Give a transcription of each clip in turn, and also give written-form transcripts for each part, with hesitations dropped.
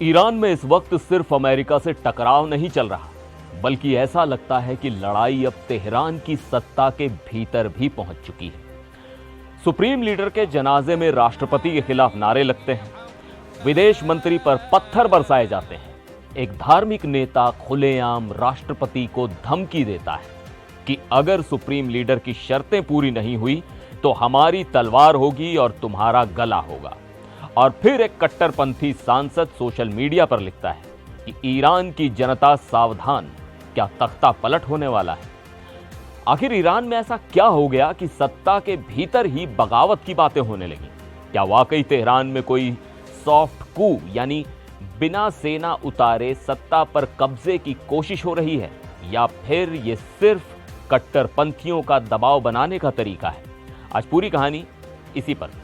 Iran में इस वक्त सिर्फ अमेरिका से टकराव नहीं चल रहा, बल्कि ऐसा लगता है कि लड़ाई अब तेहरान की सत्ता के भीतर भी पहुंच चुकी है। सुप्रीम लीडर के जनाजे में राष्ट्रपति के खिलाफ नारे लगते हैं, विदेश मंत्री पर पत्थर बरसाए जाते हैं। एक धार्मिक नेता खुलेआम राष्ट्रपति को धमकी देता है कि अगर सुप्रीम लीडर की शर्तें पूरी नहीं हुई तो हमारी तलवार होगी और तुम्हारा गला होगा। और फिर एक कट्टरपंथी सांसद सोशल मीडिया पर लिखता है कि ईरान की जनता सावधान, क्या तख्ता पलट होने वाला है। आखिर ईरान में ऐसा क्या हो गया कि सत्ता के भीतर ही बगावत की बातें होने लगी? क्या वाकई तेहरान में कोई सॉफ्ट कू यानी बिना सेना उतारे सत्ता पर कब्जे की कोशिश हो रही है, या फिर ये सिर्फ कट्टरपंथियों का दबाव बनाने का तरीका है? आज पूरी कहानी इसी पर।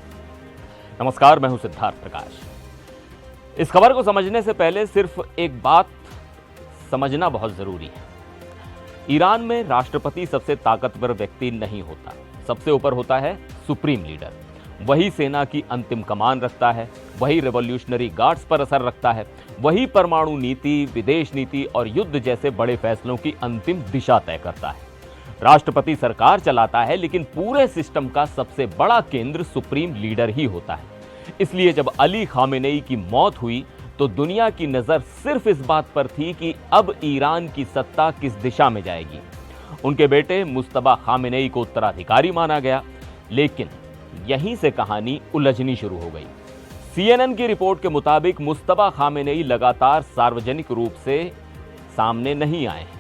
नमस्कार, मैं हूं सिद्धार्थ प्रकाश। इस खबर को समझने से पहले सिर्फ एक बात समझना बहुत जरूरी है। ईरान में राष्ट्रपति सबसे ताकतवर व्यक्ति नहीं होता, सबसे ऊपर होता है सुप्रीम लीडर। वही सेना की अंतिम कमान रखता है, वही रिवॉल्यूशनरी गार्ड्स पर असर रखता है, वही परमाणु नीति, विदेश नीति और युद्ध जैसे बड़े फैसलों की अंतिम दिशा तय करता है। राष्ट्रपति सरकार चलाता है, लेकिन पूरे सिस्टम का सबसे बड़ा केंद्र सुप्रीम लीडर ही होता है। इसलिए जब अली खामेनेई की मौत हुई तो दुनिया की नजर सिर्फ इस बात पर थी कि अब ईरान की सत्ता किस दिशा में जाएगी। उनके बेटे मुस्तफा खामेनेई को उत्तराधिकारी माना गया, लेकिन यहीं से कहानी उलझनी शुरू हो गई। CNN की रिपोर्ट के मुताबिक मुस्तफा खामेनेई लगातार सार्वजनिक रूप से सामने नहीं आए हैं।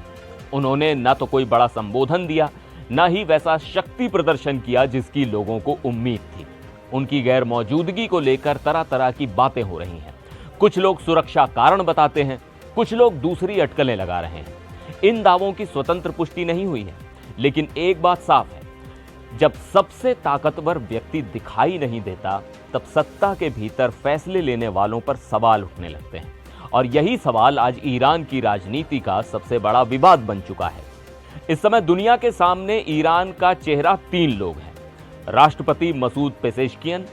उन्होंने न तो कोई बड़ा संबोधन दिया, न ही वैसा शक्ति प्रदर्शन किया जिसकी लोगों को उम्मीद थी। उनकी गैर मौजूदगी को लेकर तरह तरह की बातें हो रही हैं। कुछ लोग सुरक्षा कारण बताते हैं, कुछ लोग दूसरी अटकलें लगा रहे हैं। इन दावों की स्वतंत्र पुष्टि नहीं हुई है, लेकिन एक बात साफ है, जब सबसे ताकतवर व्यक्ति दिखाई नहीं देता, तब सत्ता के भीतर फैसले लेने वालों पर सवाल उठने लगते हैं। और यही सवाल आज ईरान की राजनीति का सबसे बड़ा विवाद बन चुका है। इस समय दुनिया के सामने ईरान का चेहरा 3 लोग हैं: राष्ट्रपति मसूद पेजेश्कियन,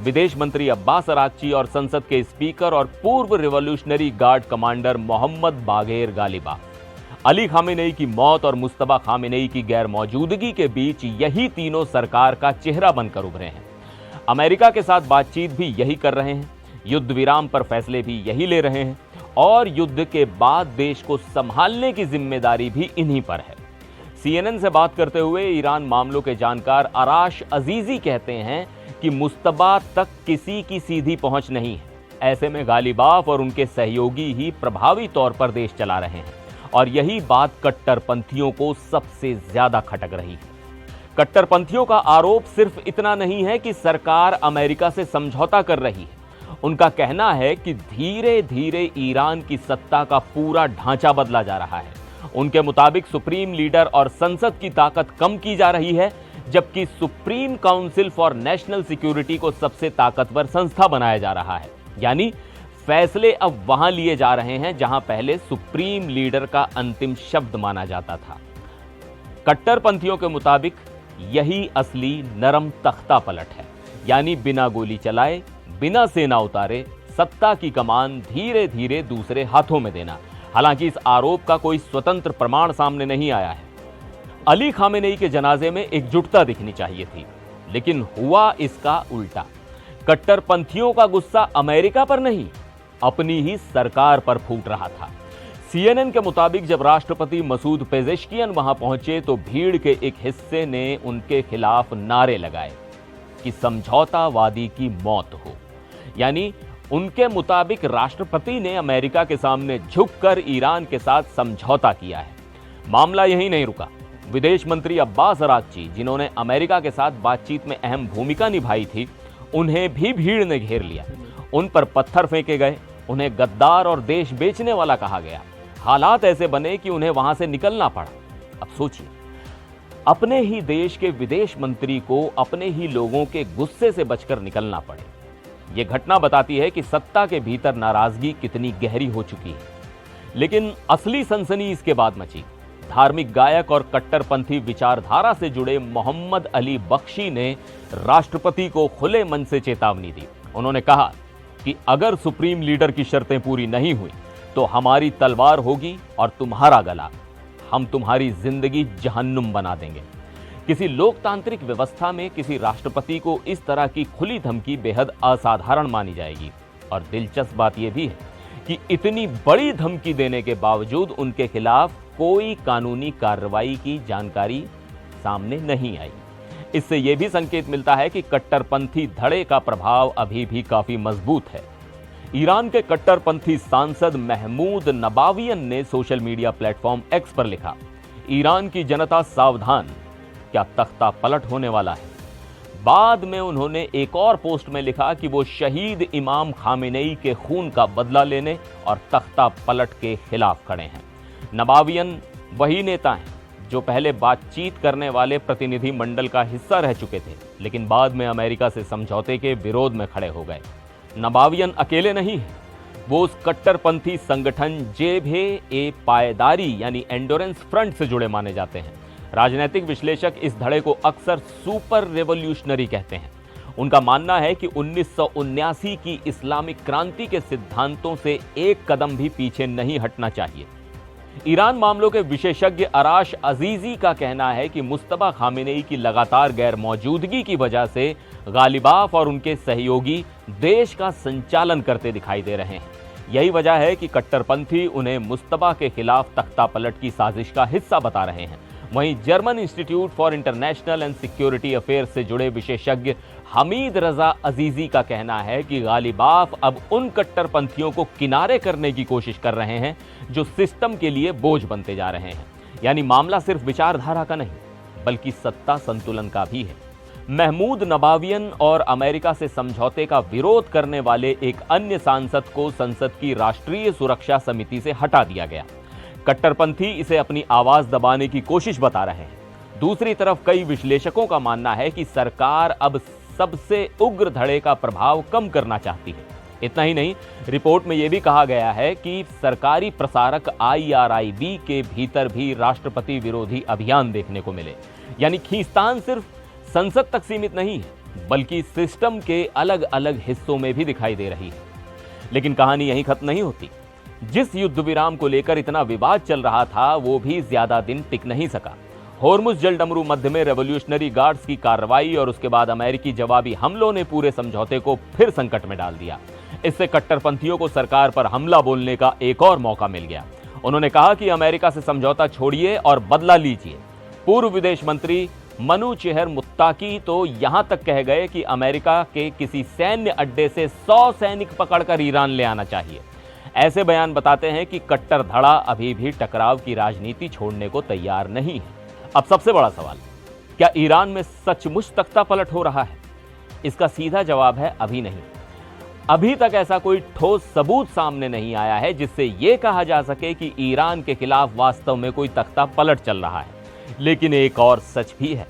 विदेश मंत्री अब्बास अराक्ची और संसद के स्पीकर और पूर्व revolutionary guard commander Mohammad बागेर Ghalibaf. Ali Khamenei की मौत और मुस्तफा खामेनेई की गैर मौजूदगी के बीच यही तीनों सरकार का चेहरा बनकर उभरे हैं। अमेरिका के साथ बातचीत भी यही कर रहे हैं, युद्ध विराम पर फैसले भी यही ले रहे हैं, और युद्ध के बाद देश को संभालने की जिम्मेदारी भी इन्हीं पर है। CNN से बात करते हुए ईरान मामलों के जानकार अराश अजीजी कहते हैं कि मुस्तफा तक किसी की सीधी पहुंच नहीं है। ऐसे में गालिबाफ और उनके सहयोगी ही प्रभावी तौर पर देश चला रहे हैं, और यही बात कट्टरपंथियों को सबसे ज्यादा खटक रही है। कट्टरपंथियों का आरोप सिर्फ इतना नहीं है कि सरकार अमेरिका से समझौता कर रही है। उनका कहना है कि धीरे धीरे ईरान की सत्ता का पूरा ढांचा बदला जा रहा है। उनके मुताबिक सुप्रीम लीडर और संसद की ताकत कम की जा रही है, जबकि supreme council for national security को सबसे ताकतवर संस्था बनाया जा रहा है। यानी फैसले अब वहां लिए जा रहे हैं जहां पहले सुप्रीम लीडर का अंतिम शब्द माना जाता था। कट्टरपंथियों के मुताबिक यही असली नरम तख्ता पलट है, यानी बिना गोली चलाए, बिना सेना उतारे सत्ता की कमान धीरे धीरे दूसरे हाथों में देना। हालांकि इस आरोप का कोई स्वतंत्र प्रमाण सामने नहीं आया है। अली खामेनेई के जनाजे में एकजुटता दिखनी चाहिए थी, लेकिन हुआ इसका उल्टा। कट्टरपंथियों का गुस्सा अमेरिका पर नहीं, अपनी ही सरकार पर फूट रहा था। CNN के मुताबिक जब राष्ट्रपति मसूद पेजेश्कियन वहां पहुंचे तो भीड़ के एक हिस्से ने उनके खिलाफ नारे लगाए कि समझौतावादी की मौत हो। यानी उनके मुताबिक राष्ट्रपति ने अमेरिका के सामने झुककर ईरान के साथ समझौता किया है। मामला यहीं नहीं रुका। विदेश मंत्री अब्बास अराक्ची, जिन्होंने अमेरिका के साथ बातचीत में अहम भूमिका निभाई थी, उन्हें भी भीड़ ने घेर लिया। उन पर पत्थर फेंके गए, उन्हें गद्दार और देश बेचने वाला कहा गया। हालात ऐसे बने कि उन्हें वहां से निकलना पड़ा। अब सोचिए, अपने ही देश के विदेश मंत्री को अपने ही लोगों के गुस्से से बचकर निकलना पड़े। यह घटना बताती है कि सत्ता के भीतर नाराजगी कितनी गहरी हो चुकी है। लेकिन असली सनसनी इसके बाद मची। धार्मिक गायक और कट्टरपंथी विचारधारा से जुड़े मोहम्मद अली बख्शी ने राष्ट्रपति को खुले मन से चेतावनी दी। उन्होंने कहा कि अगर सुप्रीम लीडर की शर्तें पूरी नहीं हुई तो हमारी तलवार होगी और तुम्हारा गला, हम तुम्हारी जिंदगी जहन्नुम बना देंगे। किसी लोकतांत्रिक व्यवस्था में किसी राष्ट्रपति को इस तरह की खुली धमकी बेहद असाधारण मानी जाएगी। और दिलचस्प बात यह भी है कि इतनी बड़ी धमकी देने के बावजूद उनके खिलाफ कोई कानूनी कार्रवाई की जानकारी सामने नहीं आई। इससे यह भी संकेत मिलता है कि कट्टरपंथी धड़े का प्रभाव अभी भी काफी मजबूत है। ईरान के कट्टरपंथी सांसद महमूद नबावियन ने सोशल मीडिया प्लेटफॉर्म एक्स पर लिखा, ईरान की जनता सावधान, क्या तख्ता पलट होने वाला है। बाद में उन्होंने एक और पोस्ट में लिखा कि वो शहीद इमाम खामेनेई के खून का बदला लेने और तख्ता पलट के खिलाफ खड़े हैं। नबावियन वही नेता हैं जो पहले बातचीत करने वाले प्रतिनिधि मंडल का हिस्सा रह चुके थे, लेकिन बाद में अमेरिका से समझौते के विरोध में खड़े हो गए। नबावियन अकेले नहीं है, वो उस कट्टरपंथी संगठन JBHA यानी एंडोरेंस फ्रंट से जुड़े माने जाते हैं। राजनीतिक विश्लेषक इस धड़े को अक्सर सुपर रेवोल्यूशनरी कहते हैं। उनका मानना है कि 1979 की इस्लामिक क्रांति के सिद्धांतों से एक कदम भी पीछे नहीं हटना चाहिए। ईरान मामलों के विशेषज्ञ अराश अजीजी का कहना है कि मुस्तफा खामेनेई की लगातार गैर मौजूदगी की वजह से गालिबाफ और उनके सहयोगी देश का संचालन करते दिखाई दे रहे हैं। यही वजह है कि कट्टरपंथी उन्हें मुस्तफा के खिलाफ तख्ता पलट की साजिश का हिस्सा बता रहे हैं। वहीं German institute for international and security affairs से जुड़े विशेषज्ञ हमीद रजा अजीजी का कहना है कि गालिबाफ अब उन कट्टरपंथियों को किनारे करने की कोशिश कर रहे हैं जो सिस्टम के लिए बोझ बनते जा रहे हैं। यानी मामला सिर्फ विचारधारा का नहीं बल्कि सत्ता संतुलन का भी है। महमूद नबावियन और अमेरिका से समझौते का विरोध करने वाले एक अन्य सांसद को संसद की राष्ट्रीय सुरक्षा समिति से हटा दिया गया। कट्टरपंथी इसे अपनी आवाज दबाने की कोशिश बता रहे हैं। दूसरी तरफ कई विश्लेषकों का मानना है कि सरकार अब सबसे उग्र धड़े का प्रभाव कम करना चाहती है। इतना ही नहीं, रिपोर्ट में यह भी कहा गया है कि सरकारी प्रसारक IRIB के भीतर भी राष्ट्रपति विरोधी अभियान देखने को मिले। यानी खींचतान सिर्फ संसद तक सीमित नहीं है बल्कि सिस्टम के अलग अलग हिस्सों में भी दिखाई दे रही है। लेकिन कहानी यहीं खत्म नहीं होती। जिस युद्ध विराम को लेकर इतना विवाद चल रहा था वो भी ज्यादा दिन टिक नहीं सका। होर्मुज जलडमरू मध्य में रेवोल्यूशनरी गार्ड्स की कार्रवाई और उसके बाद अमेरिकी जवाबी हमलों ने पूरे समझौते को फिर संकट में डाल दिया। इससे कट्टरपंथियों को सरकार पर हमला बोलने का एक और मौका मिल गया। उन्होंने कहा कि अमेरिका से समझौता छोड़िए और बदला लीजिए। पूर्व विदेश मंत्री मनूचेहर मुत्ताकी तो यहां तक कह गए कि अमेरिका के किसी सैन्य अड्डे से 100 सैनिक पकड़कर ईरान ले आना चाहिए। ऐसे बयान बताते हैं कि कट्टर धड़ा अभी भी टकराव की राजनीति छोड़ने को तैयार नहीं है। अब सबसे बड़ा सवाल, क्या ईरान में सचमुच तख्ता पलट हो रहा है? इसका सीधा जवाब है अभी नहीं। अभी तक ऐसा कोई ठोस सबूत सामने नहीं आया है जिससे यह कहा जा सके कि ईरान के खिलाफ वास्तव में कोई तख्ता पलट चल रहा है। लेकिन एक और सच भी है,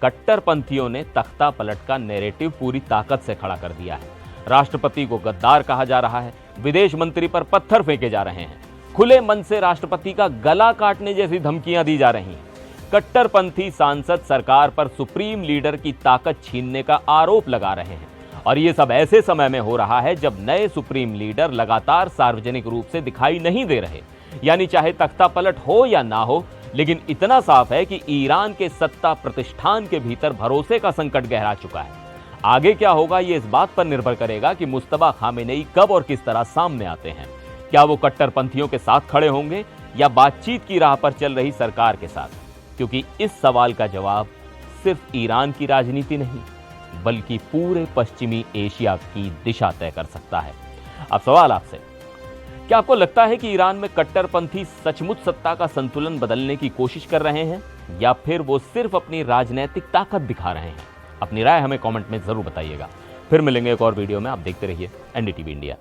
कट्टरपंथियों ने तख्ता पलट का नैरेटिव पूरी ताकत से खड़ा कर दिया है। राष्ट्रपति को गद्दार कहा जा रहा है, विदेश मंत्री पर पत्थर फेंके जा रहे हैं, खुले मन से राष्ट्रपति का गला काटने जैसी धमकियां दी जा रही हैं। कट्टरपंथी सांसद सरकार पर सुप्रीम लीडर की ताकत छीनने का आरोप लगा रहे हैं और यह सब ऐसे समय में हो रहा है जब नए सुप्रीम लीडर लगातार सार्वजनिक रूप से दिखाई नहीं दे रहे। यानी चाहे तख्ता पलट हो या ना हो, लेकिन इतना साफ है कि ईरान के सत्ता प्रतिष्ठान के भीतर भरोसे का संकट गहरा चुका है। आगे क्या होगा ये इस बात पर निर्भर करेगा कि मुस्तफा खामेनेई कब और किस तरह सामने आते हैं। क्या वो कट्टरपंथियों के साथ खड़े होंगे या बातचीत की राह पर चल रही सरकार के साथ? क्योंकि इस सवाल का जवाब सिर्फ ईरान की राजनीति नहीं बल्कि पूरे पश्चिमी एशिया की दिशा तय कर सकता है। अब सवाल आपसे, क्या आपको लगता है कि ईरान में कट्टरपंथी सचमुच सत्ता का संतुलन बदलने की कोशिश कर रहे हैं या फिर वो सिर्फ अपनी राजनीतिक ताकत दिखा रहे हैं? अपनी राय हमें कमेंट में जरूर बताइएगा। फिर मिलेंगे एक और वीडियो में। आप देखते रहिए NDTV इंडिया।